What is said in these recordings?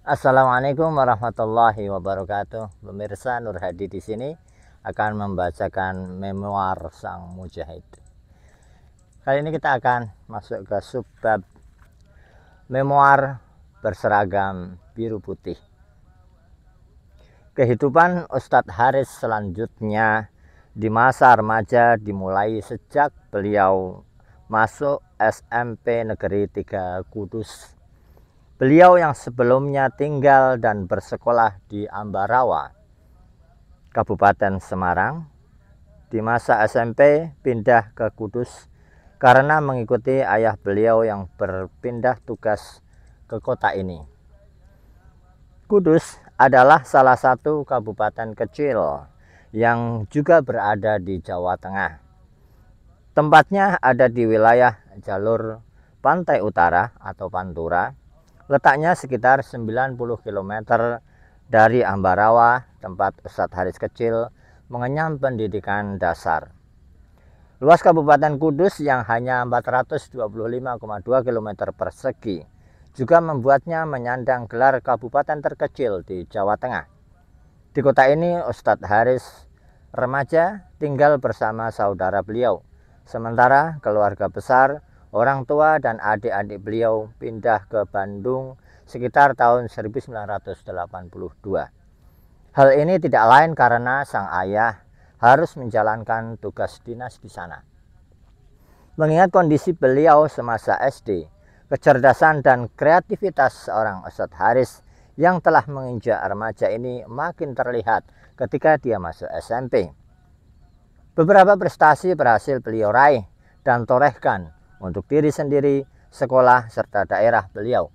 Assalamualaikum warahmatullahi wabarakatuh. Pemirsa, Nur Hadi di sini akan membacakan memoir sang mujahid. Kali ini kita akan masuk ke subbab memoir berseragam biru putih. Kehidupan Ustadz Haris selanjutnya di masa remaja dimulai sejak beliau masuk SMP Negeri 3 Kudus. Beliau yang sebelumnya tinggal dan bersekolah di Ambarawa, Kabupaten Semarang, di masa SMP pindah ke Kudus karena mengikuti ayah beliau yang berpindah tugas ke kota ini. Kudus adalah salah satu kabupaten kecil yang juga berada di Jawa Tengah. Tempatnya ada di wilayah jalur pantai utara atau Pantura. Letaknya sekitar 90 km dari Ambarawa, tempat Ustadz Haris kecil mengenyam pendidikan dasar. Luas Kabupaten Kudus yang hanya 425,2 km persegi juga membuatnya menyandang gelar kabupaten terkecil di Jawa Tengah. Di kota ini Ustadz Haris remaja tinggal bersama saudara beliau, sementara keluarga besar, orang tua dan adik-adik beliau pindah ke Bandung sekitar tahun 1982. Hal ini tidak lain karena sang ayah harus menjalankan tugas dinas di sana. Mengingat kondisi beliau semasa SD, kecerdasan dan kreativitas seorang Ustadz Haris yang telah menginjak remaja ini makin terlihat ketika dia masuk SMP. Beberapa prestasi berhasil beliau raih dan torehkan untuk diri sendiri, sekolah, serta daerah beliau.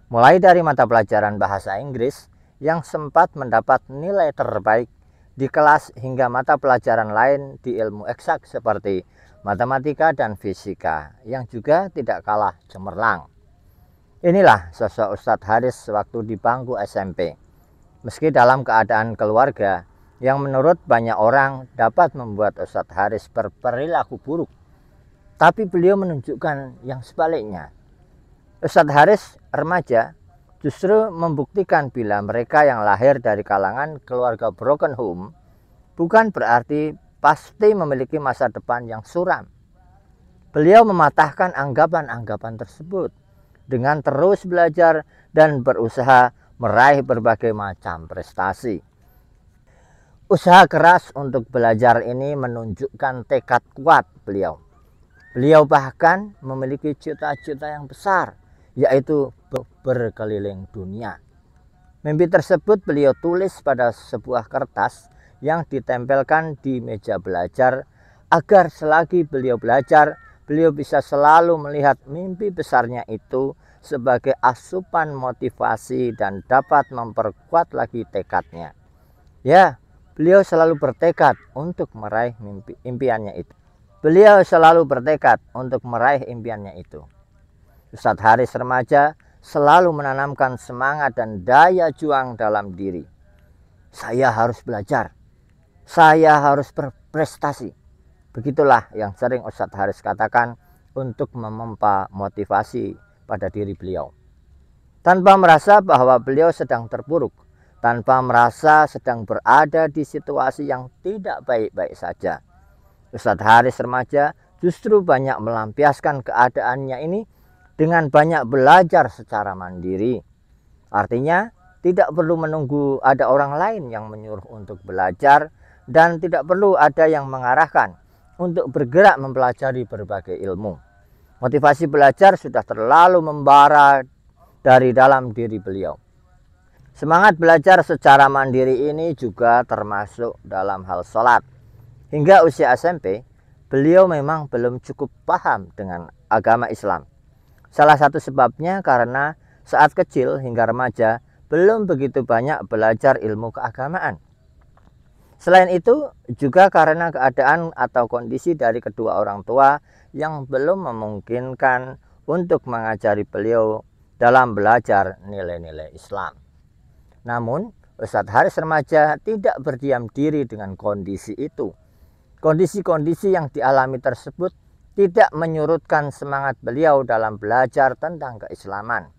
Mulai dari mata pelajaran bahasa Inggris yang sempat mendapat nilai terbaik di kelas hingga mata pelajaran lain di ilmu eksak seperti matematika dan fisika yang juga tidak kalah cemerlang. Inilah sosok Ustadz Haris waktu di bangku SMP. Meski dalam keadaan keluarga yang menurut banyak orang dapat membuat Ustadz Haris berperilaku buruk, tapi beliau menunjukkan yang sebaliknya. Ustadz Haris remaja justru membuktikan bila mereka yang lahir dari kalangan keluarga broken home bukan berarti pasti memiliki masa depan yang suram. Beliau mematahkan anggapan-anggapan tersebut dengan terus belajar dan berusaha meraih berbagai macam prestasi. Usaha keras untuk belajar ini menunjukkan tekad kuat beliau. Beliau bahkan memiliki cita-cita yang besar, yaitu berkeliling dunia. Mimpi tersebut beliau tulis pada sebuah kertas yang ditempelkan di meja belajar agar selagi beliau belajar, beliau bisa selalu melihat mimpi besarnya itu sebagai asupan motivasi dan dapat memperkuat lagi tekadnya. Ya, beliau selalu bertekad untuk meraih impiannya itu. Beliau selalu bertekad untuk meraih impiannya itu. Ustadz Haris remaja selalu menanamkan semangat dan daya juang dalam diri. Saya harus belajar. Saya harus berprestasi. Begitulah yang sering Ustadz Haris katakan untuk memompa motivasi pada diri beliau. Tanpa merasa bahwa beliau sedang terpuruk, tanpa merasa sedang berada di situasi yang tidak baik-baik saja, Ustadz Haris remaja justru banyak melampiaskan keadaannya ini dengan banyak belajar secara mandiri. Artinya tidak perlu menunggu ada orang lain yang menyuruh untuk belajar dan tidak perlu ada yang mengarahkan untuk bergerak mempelajari berbagai ilmu. Motivasi belajar sudah terlalu membara dari dalam diri beliau. Semangat belajar secara mandiri ini juga termasuk dalam hal sholat. Hingga usia SMP, beliau memang belum cukup paham dengan agama Islam. Salah satu sebabnya karena saat kecil hingga remaja belum begitu banyak belajar ilmu keagamaan. Selain itu, juga karena keadaan atau kondisi dari kedua orang tua yang belum memungkinkan untuk mengajari beliau dalam belajar nilai-nilai Islam. Namun, Ustadz Haris remaja tidak berdiam diri dengan kondisi itu. Kondisi-kondisi yang dialami tersebut tidak menyurutkan semangat beliau dalam belajar tentang keislaman.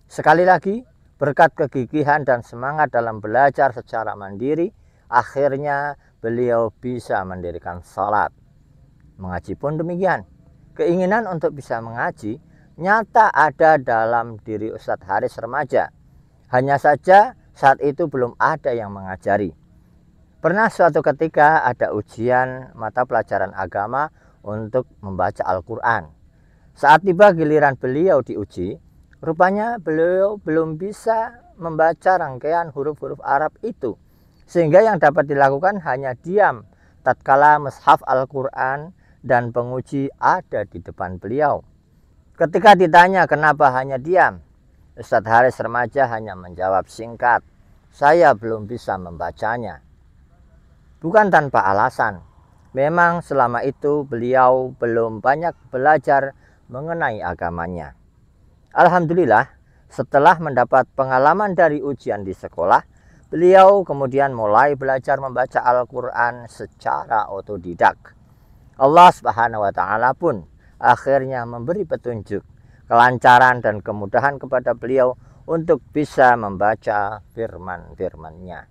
Sekali lagi, Berkat kegigihan dan semangat dalam belajar secara mandiri, akhirnya beliau bisa mendirikan salat. Mengaji pun demikian. Keinginan untuk bisa mengaji nyata ada dalam diri Ustadz Haris remaja. Hanya saja saat itu belum ada yang mengajari. Pernah suatu ketika ada ujian mata pelajaran agama untuk membaca Al-Quran. Saat tiba giliran beliau diuji, rupanya beliau belum bisa membaca rangkaian huruf-huruf Arab itu. Sehingga yang dapat dilakukan hanya diam tatkala mushaf Al-Quran dan penguji ada di depan beliau. Ketika ditanya kenapa hanya diam, Ustadz Haris remaja hanya menjawab singkat, "Saya belum bisa membacanya." Bukan tanpa alasan. Memang selama itu beliau belum banyak belajar mengenai agamanya. Alhamdulillah, setelah mendapat pengalaman dari ujian di sekolah, beliau kemudian mulai belajar membaca Al-Quran secara otodidak. Allah Subhanahu wa Ta'ala pun akhirnya memberi petunjuk, kelancaran dan kemudahan kepada beliau untuk bisa membaca firman-firman-Nya.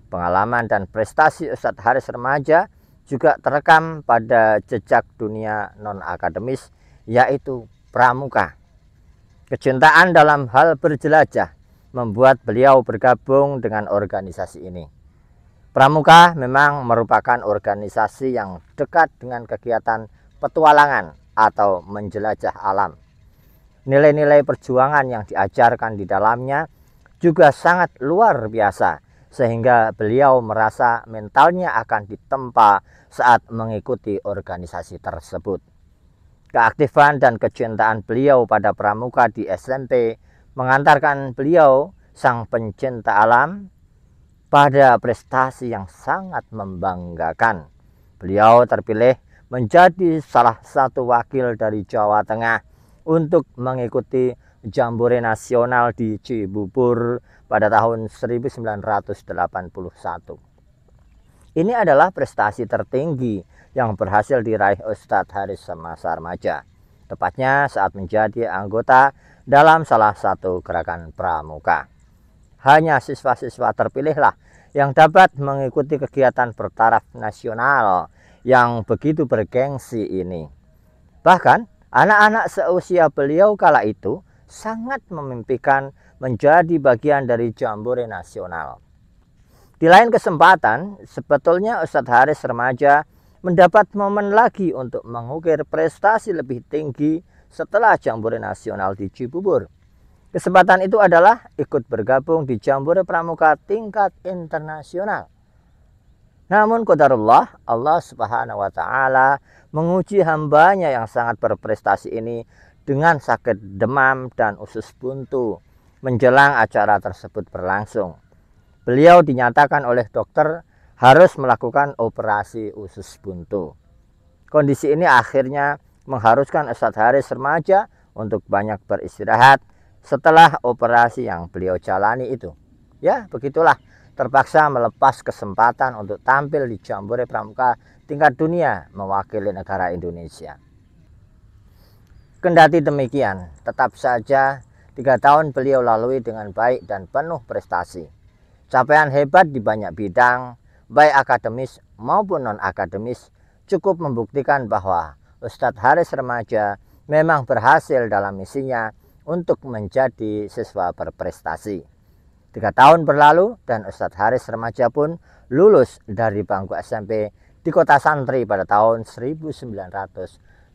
Pengalaman dan prestasi Ustadz Haris remaja juga terekam pada jejak dunia non-akademis, yaitu pramuka. Kecintaan dalam hal berjelajah membuat beliau bergabung dengan organisasi ini. Pramuka memang merupakan organisasi yang dekat dengan kegiatan petualangan atau menjelajah alam. Nilai-nilai perjuangan yang diajarkan di dalamnya juga sangat luar biasa, sehingga beliau merasa mentalnya akan ditempa saat mengikuti organisasi tersebut. Keaktifan dan kecintaan beliau pada pramuka di SMP mengantarkan beliau, sang pencinta alam, pada prestasi yang sangat membanggakan. Beliau terpilih menjadi salah satu wakil dari Jawa Tengah untuk mengikuti Jambore Nasional di Cibubur pada tahun 1981. Ini adalah prestasi tertinggi yang berhasil diraih Ustadz Haris semasa remaja, tepatnya saat menjadi anggota dalam salah satu gerakan pramuka. Hanya siswa-siswa terpilihlah yang dapat mengikuti kegiatan bertaraf nasional yang begitu bergengsi ini. Bahkan anak-anak seusia beliau kala itu sangat memimpikan menjadi bagian dari Jambore Nasional. Di lain kesempatan, sebetulnya Ustadz Haris remaja mendapat momen lagi untuk mengukir prestasi lebih tinggi setelah Jambore Nasional di Cibubur. Kesempatan itu adalah ikut bergabung di Jambore Pramuka tingkat internasional. Namun qadarullah, Allah Subhanahu wa Ta'ala menguji hambanya yang sangat berprestasi ini dengan sakit demam dan usus buntu menjelang acara tersebut berlangsung. Beliau dinyatakan oleh dokter harus melakukan operasi usus buntu. Kondisi ini akhirnya mengharuskan Ustadz Haris remaja untuk banyak beristirahat setelah operasi yang beliau jalani itu. Ya, begitulah, terpaksa melepas kesempatan untuk tampil di Jambore Pramuka tingkat dunia mewakili negara Indonesia. Kendati demikian, tetap saja 3 tahun beliau lalui dengan baik dan penuh prestasi. Capaian hebat di banyak bidang, baik akademis maupun non-akademis, cukup membuktikan bahwa Ustadz Haris remaja memang berhasil dalam misinya untuk menjadi siswa berprestasi. 3 tahun berlalu dan Ustadz Haris remaja pun lulus dari bangku SMP di kota santri pada tahun 1983.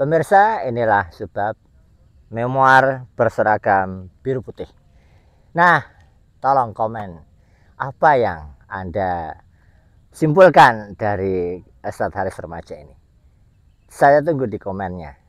Pemirsa, inilah sebab memoir berseragam biru putih. Nah, tolong komen apa yang Anda simpulkan dari Ustadz Haris remaja ini. Saya tunggu di komennya.